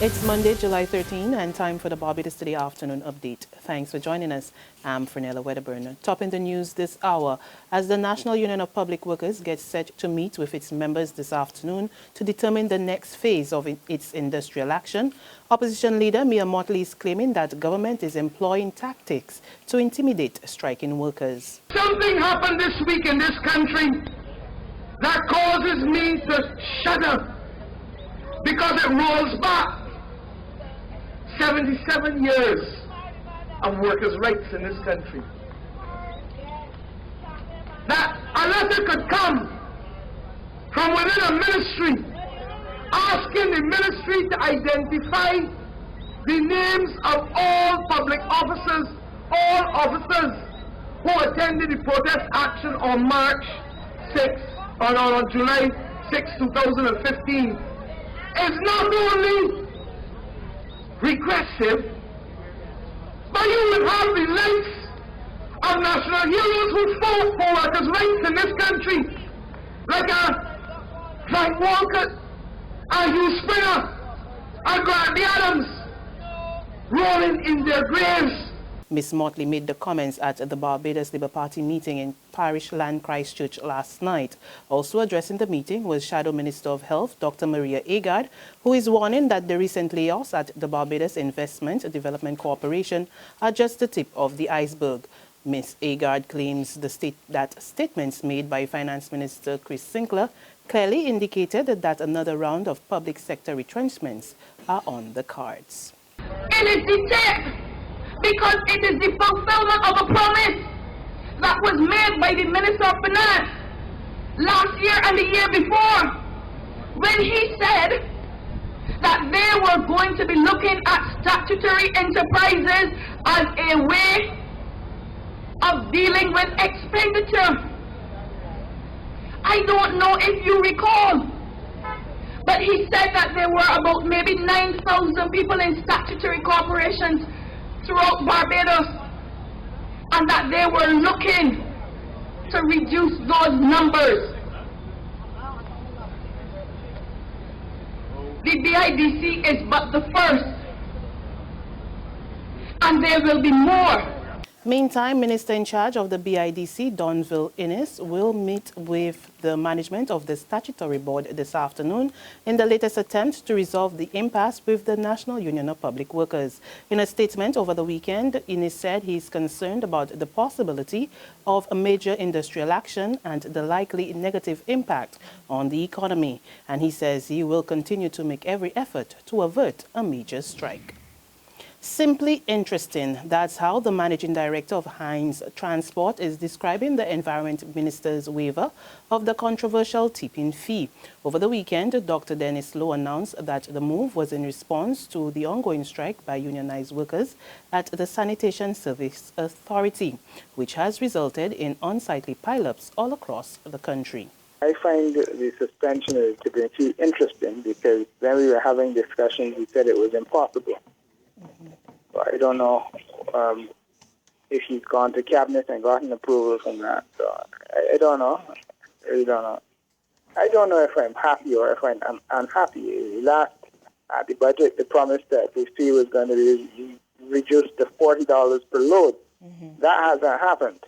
It's Monday, July 13, and time for the Barbados Today afternoon update. Thanks for joining us. I'm Fernella Wedderburn. Topping the news this hour, as the National Union of Public Workers gets set to meet with its members this afternoon to determine the next phase of its industrial action, opposition leader Mia Motley is claiming that government is employing tactics to intimidate striking workers. Something happened this week in this country that causes me to shudder because it rolls back 77 years of workers' rights in this country. That a letter could come from within a ministry asking the ministry to identify the names of all public officers, all officers who attended the protest action on March 6, or on July 6, 2015, is not only regressive, but you would have the likes of national heroes who fought for workers' rights in this country, like Frank Walcott, Hugh Springer, and Grant Adams, rolling in their graves. Ms. Motley made the comments at the Barbados Labour Party meeting in Parish Land Christchurch last night. Also addressing the meeting was Shadow Minister of Health, Dr. Maria Agard, who is warning that the recent layoffs at the Barbados Investment Development Corporation are just the tip of the iceberg. Ms. Agard claims that statements made by Finance Minister Chris Sinclair clearly indicated that another round of public sector retrenchments are on the cards. It is the tip, because it is the fulfillment of a promise that was made by the Minister of Finance last year and the year before, when he said that they were going to be looking at statutory enterprises as a way of dealing with expenditure. I don't know if you recall, but he said that there were about maybe 9,000 people in statutory corporations throughout Barbados, and that they were looking to reduce those numbers. The BIDC is but the first, and there will be more. Meantime, Minister in charge of the BIDC, Donville Innes, will meet with the management of the statutory board this afternoon in the latest attempt to resolve the impasse with the National Union of Public Workers. In a statement over the weekend, Innes said he is concerned about the possibility of a major industrial action and the likely negative impact on the economy. And he says he will continue to make every effort to avert a major strike. Simply interesting. That's how the managing director of Hines Transport is describing the Environment Minister's waiver of the controversial tipping fee. Over the weekend, Dr. Dennis Lowe announced that the move was in response to the ongoing strike by unionized workers at the Sanitation Service Authority, which has resulted in unsightly pileups all across the country. I find the suspension of the tipping fee interesting because when we were having discussions, we said it was impossible. I don't know if he's gone to cabinet and gotten approval from that. So I don't know. I really don't know. I don't know if I'm happy or if I'm unhappy. Last at the budget, the promise that the fee was going to be reduced to $40 per load. That hasn't happened.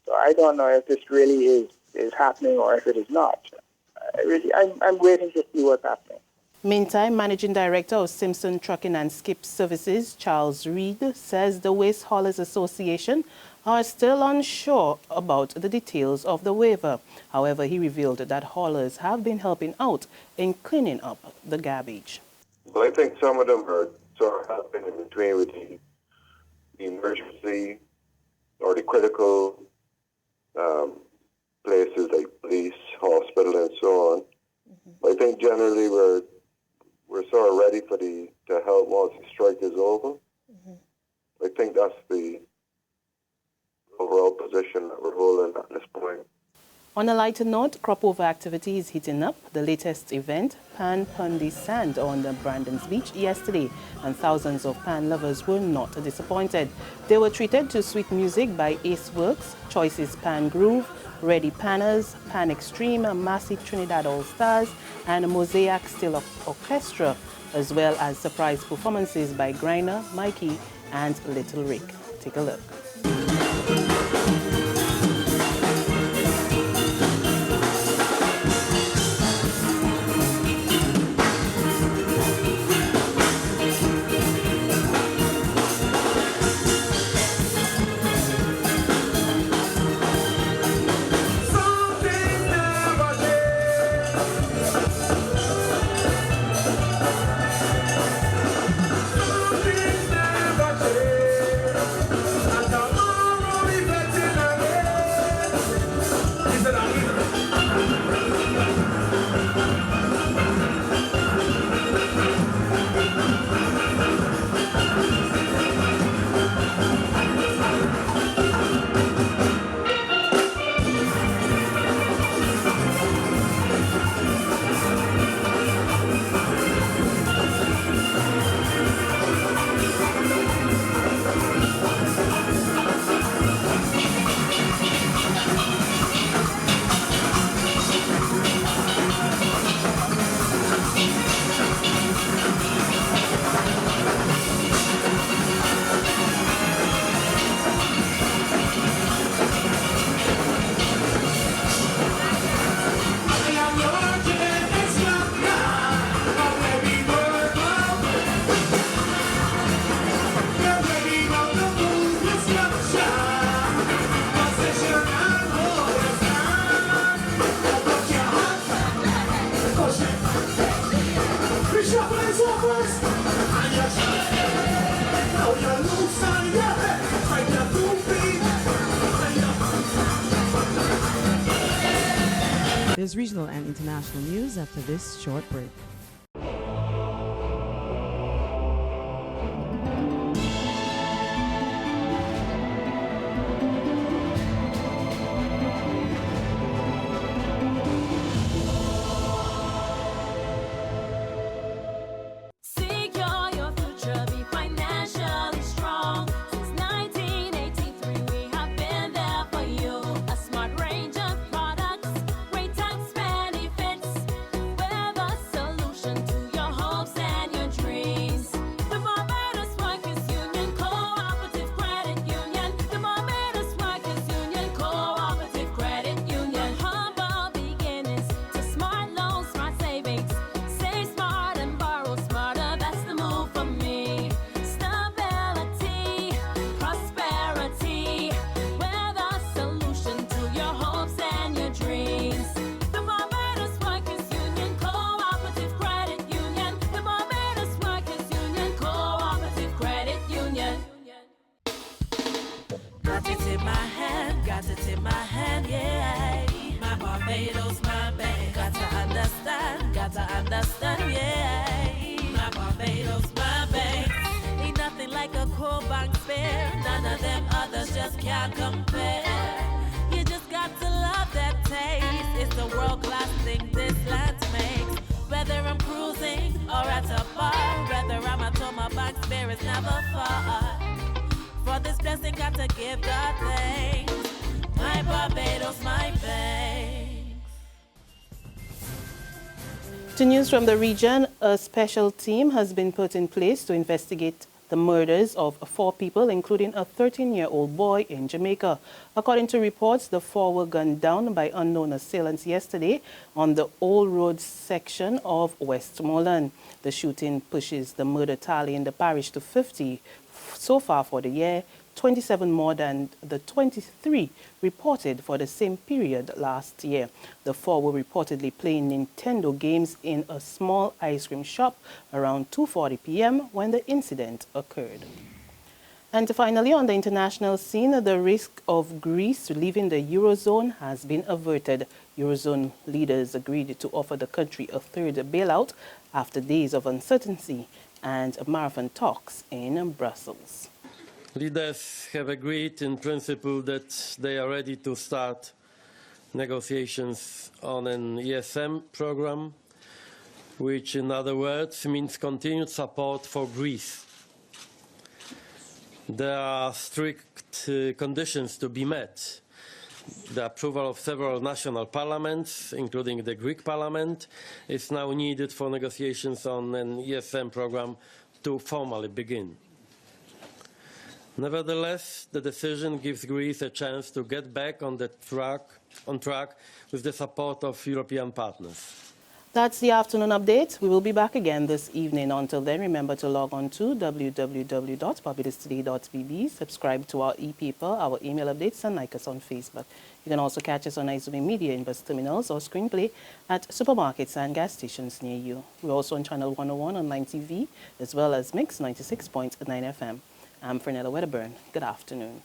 So I don't know if this really is happening or if it is not. I'm waiting to see what's happening. Meantime, Managing Director of Simpson Trucking and Skip Services, Charles Reed, says the Waste Haulers Association are still unsure about the details of the waiver. However, he revealed that haulers have been helping out in cleaning up the garbage. Well, I think some of them are sort of helping in between with the emergency or the critical places like police, hospital, and so on. I think generally we're sort of ready for to help once the strike is over. I think that's the overall position that we're holding at this point. On a lighter note, Cropover activity is heating up. The latest event, Pan Pundi Sand on the Brandon's Beach yesterday, and thousands of pan lovers were not disappointed. They were treated to sweet music by Ace Works, Choices Pan Groove, Ready Panners, Pan Extreme, Massive Trinidad All-Stars, and Mosaic Steel Orchestra, as well as surprise performances by Griner, Mikey, and Little Rick. Take a look. There's regional and international news after this short break. Got it in my hand, yeah. My Barbados, my bank. Got to understand, yeah. My Barbados, my bank. Ain't nothing like a cool bank spare. None of them others just can't compare. You just got to love that taste. It's a world-class thing this land makes. Whether I'm cruising or at a bar, whether I'm at home, my bank spare is never far. For this blessing, got to give God thanks. My Barbados, my bank. To news from the region, a special team has been put in place to investigate the murders of 4 people, including a 13-year-old boy in Jamaica. According to reports, the 4 were gunned down by unknown assailants yesterday on the Old Road section of Westmoreland. The shooting pushes the murder tally in the parish to 50 so far for the year, 27 more than the 23 reported for the same period last year. The 4 were reportedly playing Nintendo games in a small ice cream shop around 2:40 p.m. when the incident occurred. And finally, on the international scene, the risk of Greece leaving the Eurozone has been averted. Eurozone leaders agreed to offer the country a third bailout after days of uncertainty and marathon talks in Brussels. Leaders have agreed in principle that they are ready to start negotiations on an ESM program, which in other words means continued support for Greece. There are strict conditions to be met. the approval of several national parliaments, including the Greek parliament, is now needed for negotiations on an ESM program to formally begin. Nevertheless, the decision gives Greece a chance to get back on track with the support of European partners. That's the afternoon update. We will be back again this evening. Until then, remember to log on to www.barbadostoday.bb, subscribe to our e-paper, our email updates, and like us on Facebook. You can also catch us on Izumi Media in bus terminals or screenplay at supermarkets and gas stations near you. We're also on Channel 101 online TV, as well as Mix 96.9 FM. I'm Fernella Wedderburn. Good afternoon.